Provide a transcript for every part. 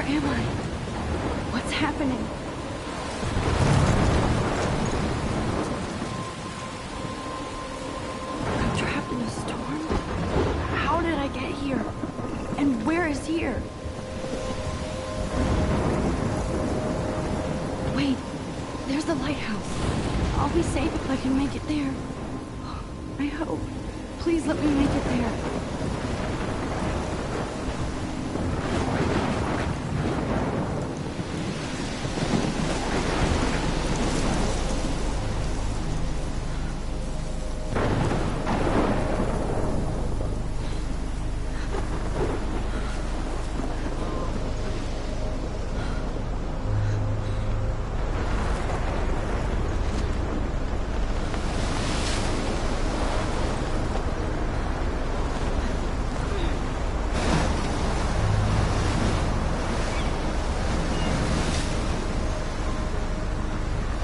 am I? What's happening? I'm trapped in a storm? How did I get here? And where is here? Wait, there's the lighthouse. I'll be safe if I can make it there. I hope. Please let me make it there.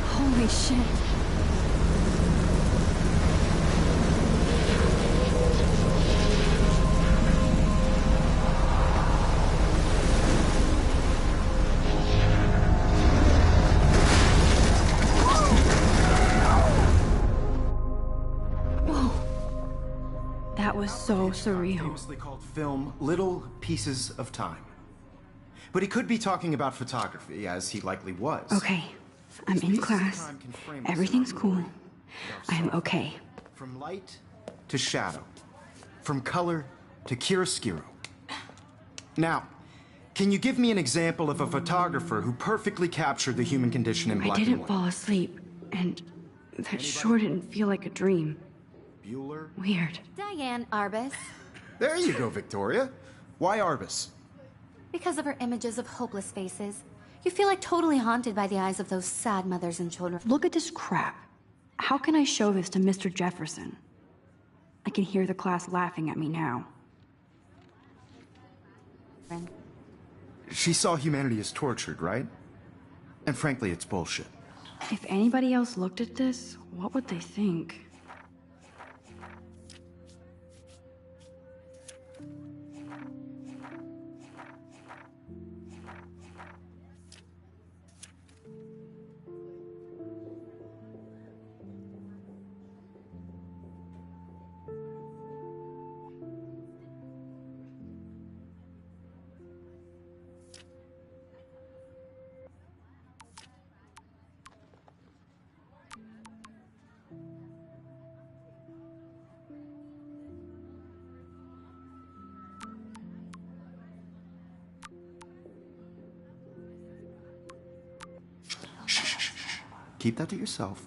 Holy shit. Whoa. That was so surreal. Famously called film Little Pieces of Time. But he could be talking about photography, as he likely was. Okay. I'm in class. Everything's cool. I am okay. From light to shadow. From color to chiaroscuro. Now, can you give me an example of a photographer who perfectly captured the human condition in black and white? I didn't fall asleep, and that sure didn't feel like a dream. Bueller? Weird. Diane Arbus. There you go, Victoria. Why Arbus? Because of her images of hopeless faces. You feel like totally haunted by the eyes of those sad mothers and children. Look at this crap. How can I show this to Mr. Jefferson? I can hear the class laughing at me now. She saw humanity as tortured, right? And frankly, it's bullshit. If anybody else looked at this, what would they think? Keep that to yourself.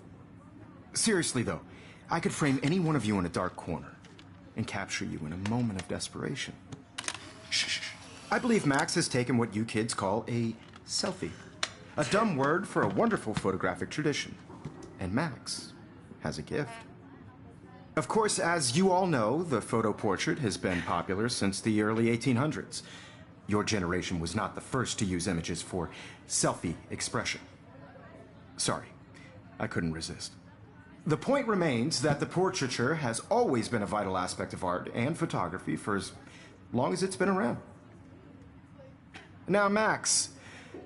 Seriously, though, I could frame any one of you in a dark corner and capture you in a moment of desperation. I believe Max has taken what you kids call a selfie. A dumb word for a wonderful photographic tradition. And Max has a gift. Of course, as you all know, the photo portrait has been popular since the early 1800s. Your generation was not the first to use images for selfie expression. Sorry, I couldn't resist. The point remains that the portraiture has always been a vital aspect of art and photography for as long as it's been around. Now, Max,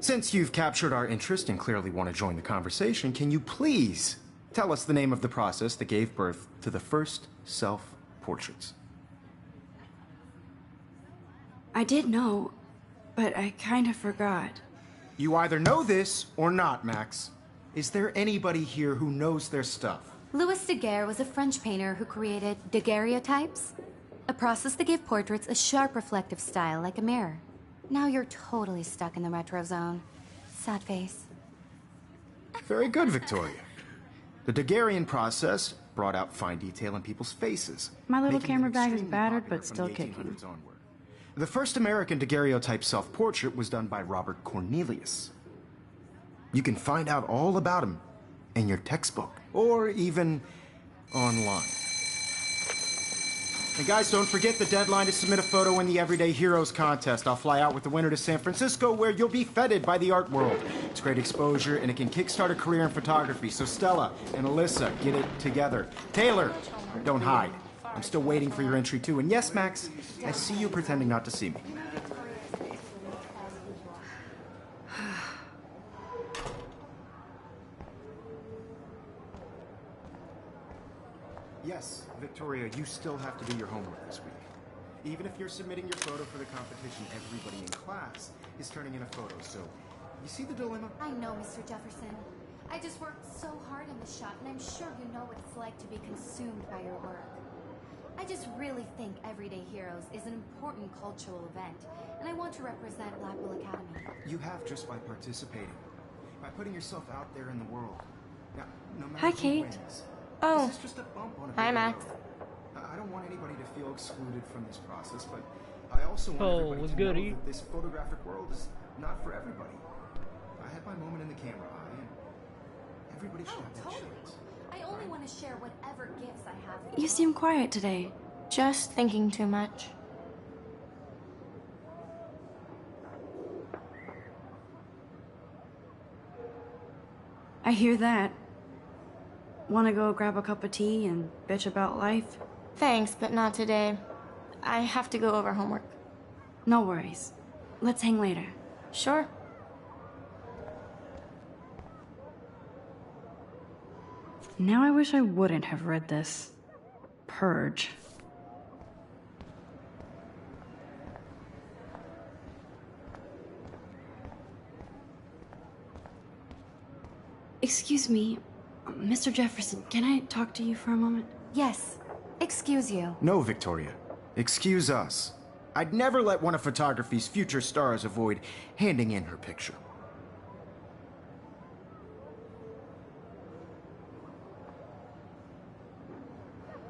since you've captured our interest and clearly want to join the conversation, can you please tell us the name of the process that gave birth to the first self-portraits? I did know, but I kind of forgot. You either know this or not, Max. Is there anybody here who knows their stuff? Louis Daguerre was a French painter who created daguerreotypes, a process that gave portraits a sharp reflective style like a mirror. Now you're totally stuck in the retro zone. Sad face. Very good, Victoria. The Daguerrean process brought out fine detail in people's faces. My little making camera them bag is extremely battered, popular but from still the kicking. 1800s onward. The first American daguerreotype self-portrait was done by Robert Cornelius. You can find out all about him in your textbook, or even online. And guys, don't forget the deadline to submit a photo in the Everyday Heroes contest. I'll fly out with the winner to San Francisco, where you'll be feted by the art world. It's great exposure, and it can kickstart a career in photography. So Stella and Alyssa, get it together. Taylor, don't hide. I'm still waiting for your entry, too. And yes, Max, I see you pretending not to see me. Yes, Victoria, you still have to do your homework this week. Even if you're submitting your photo for the competition, everybody in class is turning in a photo, so you see the dilemma? I know, Mr. Jefferson. I just worked so hard on the shot, and I'm sure you know what it's like to be consumed by your work. I just really think Everyday Heroes is an important cultural event, and I want to represent Blackwell Academy. You have just by participating, by putting yourself out there in the world. Now, no matter Hi, who Kate. wins, Oh. this is just a bump on a Hi, bigger Max. road. I don't want anybody to feel excluded from this process, but I also want everybody what's to good, know E? that this photographic world is not for everybody. I had my moment in the camera eye, and everybody should have that chance. I only want to share whatever gifts I have. with You seem quiet today. Just thinking too much. I hear that. Wanna go grab a cup of tea and bitch about life? Thanks, but not today. I have to go over homework. No worries. Let's hang later. Sure. Now I wish I wouldn't have read this. Purge. Excuse me, Mr. Jefferson, can I talk to you for a moment? Yes. Excuse you. No, Victoria. Excuse us. I'd never let one of photography's future stars avoid handing in her picture.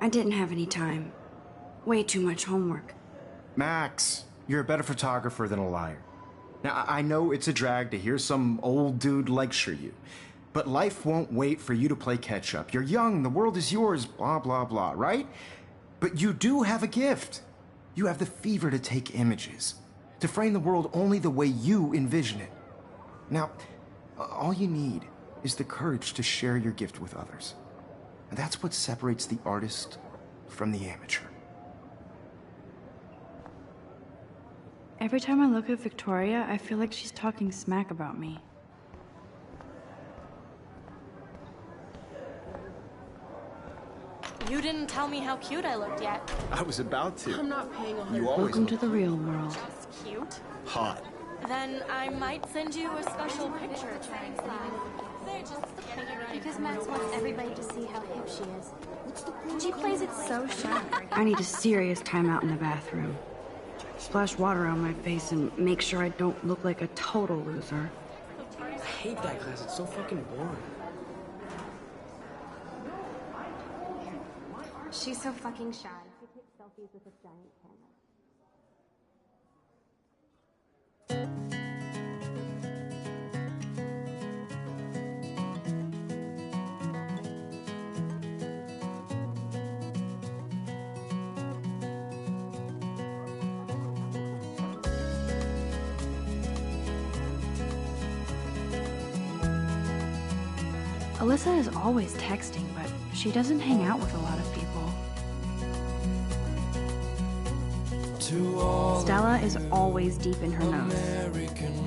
I didn't have any time. Way too much homework. Max, you're a better photographer than a liar. Now, I know it's a drag to hear some old dude lecture you, but life won't wait for you to play catch up. You're young, the world is yours, blah, blah, blah, right? But you do have a gift. You have the fever to take images, to frame the world only the way you envision it. Now, all you need is the courage to share your gift with others. And that's what separates the artist from the amateur. Every time I look at Victoria, I feel like she's talking smack about me. You didn't tell me how cute I looked yet. I was about to. I'm not paying a You always Welcome to look the real world. Just cute? hot. Then I might send you a special picture trying to. They're just getting it ready. Because Max wants everybody to see how hip she is. She plays it so shy. I need a serious timeout in the bathroom. Splash water on my face and make sure I don't look like a total loser. I hate that class. It's so fucking boring. She's so fucking shy. She takes selfies with a giant camera. Alyssa is always texting, but she doesn't hang out with a lot of people. Stella is always deep in her notes.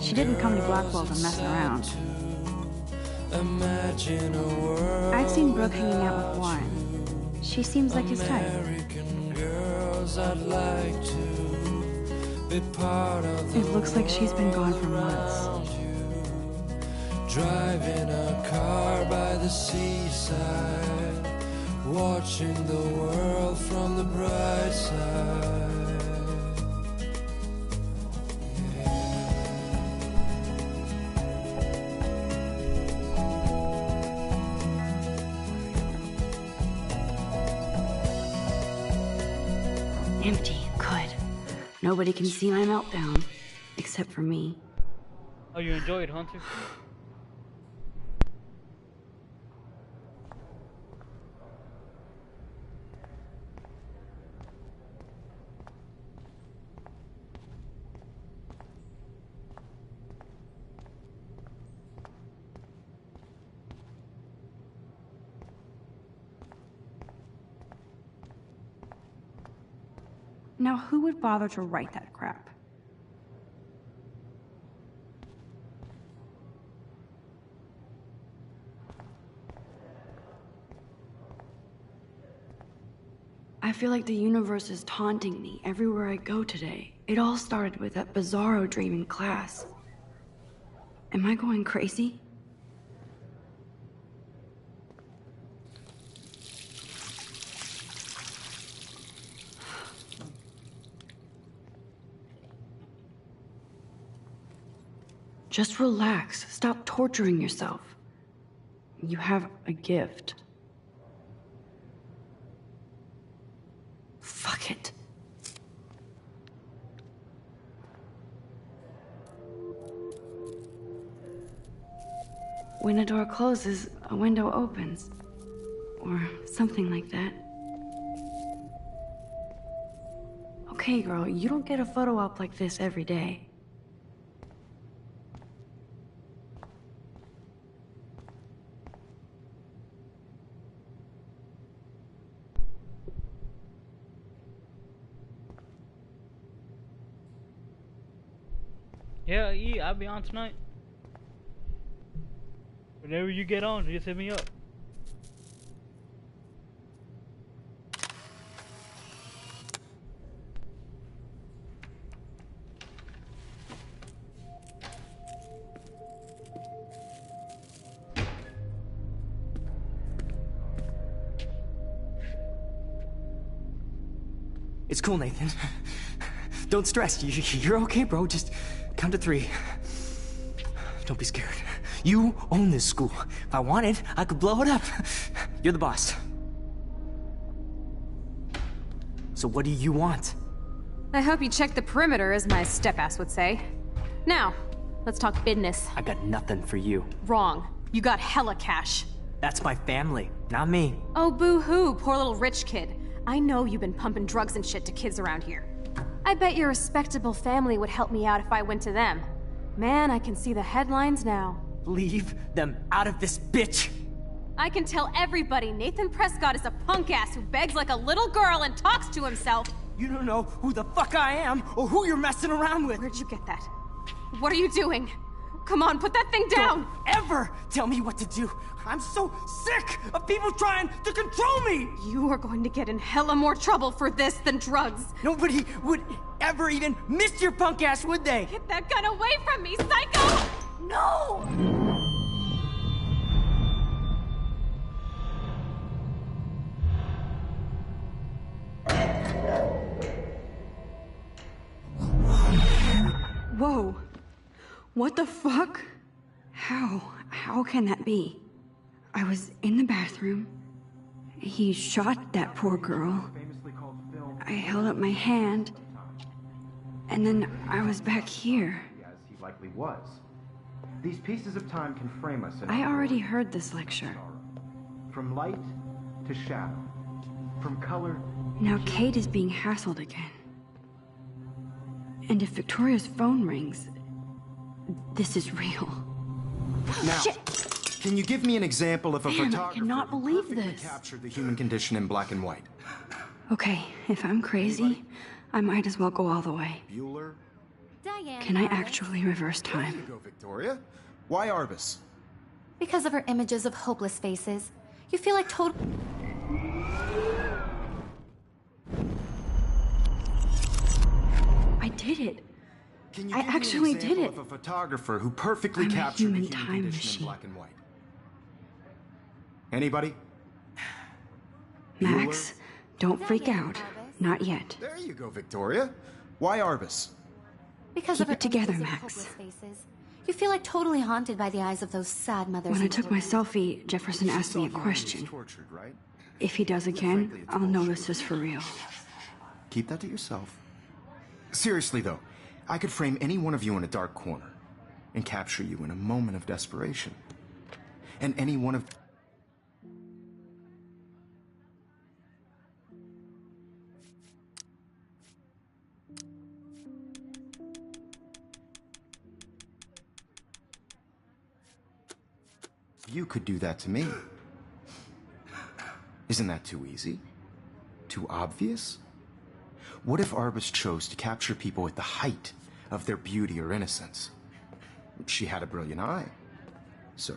She didn't come to Blackwell to mess around. I've seen Brooke hanging out with Warren. She seems like his type. It looks like she's been gone for months. Driving a car by the seaside, watching the world from the bright side. Empty. Good. Nobody can see my meltdown. Except for me. Oh, you enjoyed, Hunter? Now, who would bother to write that crap? feel like the universe is taunting me everywhere I go today. It all started with that bizarro dream in class. Am I going crazy? Just relax. Stop torturing yourself. You have a gift. Fuck it. When a door closes, a window opens. Or something like that. Okay, girl, you don't get a photo op like this every day. Yeah, I'll be on tonight. Whenever you get on, just hit me up. It's cool, Nathan. Don't stress. You're okay, bro. Just count to 3. Don't be scared. You own this school. If I wanted, I could blow it up. You're the boss. So what do you want? I hope you checked the perimeter, as my step-ass would say. Now, let's talk business. I got nothing for you. Wrong. You got hella cash. That's my family, not me. Oh, boo-hoo, poor little rich kid. I know you've been pumping drugs and shit to kids around here. I bet your respectable family would help me out if I went to them. Man, I can see the headlines now. Leave them out of this, bitch! I can tell everybody Nathan Prescott is a punk ass who begs like a little girl and talks to himself. You don't know who the fuck I am or who you're messing around with. Where'd you get that? What are you doing? Come on, put that thing down! Don't ever tell me what to do! I'm so sick of people trying to control me! You are going to get in hella more trouble for this than drugs. Nobody would ever even miss your punk ass, would they? Get that gun away from me, psycho! No! Whoa. What the fuck? How can that be? I was in the bathroom. He shot that poor girl. I held up my hand. And then I was back here. As he likely was. These pieces of time can frame us in I already heard this lecture. From light to shadow. From color. Now Kate is being hassled again. And if Victoria's phone rings, this is real. Now, Shit. Can you give me an example of a Damn, I photographer cannot who believe perfectly this. captured the human condition in black and white? Okay, if I'm crazy, I might as well go all the way. Bueller? Diane. Can I actually reverse There you time? go, Victoria. Why Arbus? Because of her images of hopeless faces, you feel like total. I did it. Can you I give me actually an did example it. of a photographer who perfectly I'm a captured human the human time condition machine. in black and white? Anybody? Max, don't freak out. Not yet. There you go, Victoria. Why Arbus? Because Keep of her it together, images of Max. hopeless faces, you feel like totally haunted by the eyes of those sad mothers. When I and took my children. selfie, Jefferson asked me a Saw you when he was question. tortured, right? If he does again, I'll know this is for real. Keep that to yourself. Seriously, though, I could frame any one of you in a dark corner and capture you in a moment of desperation. And any one of... You could do that to me. Isn't that too easy? Too obvious? What if Arbus chose to capture people at the height of their beauty or innocence? She had a brilliant eye. So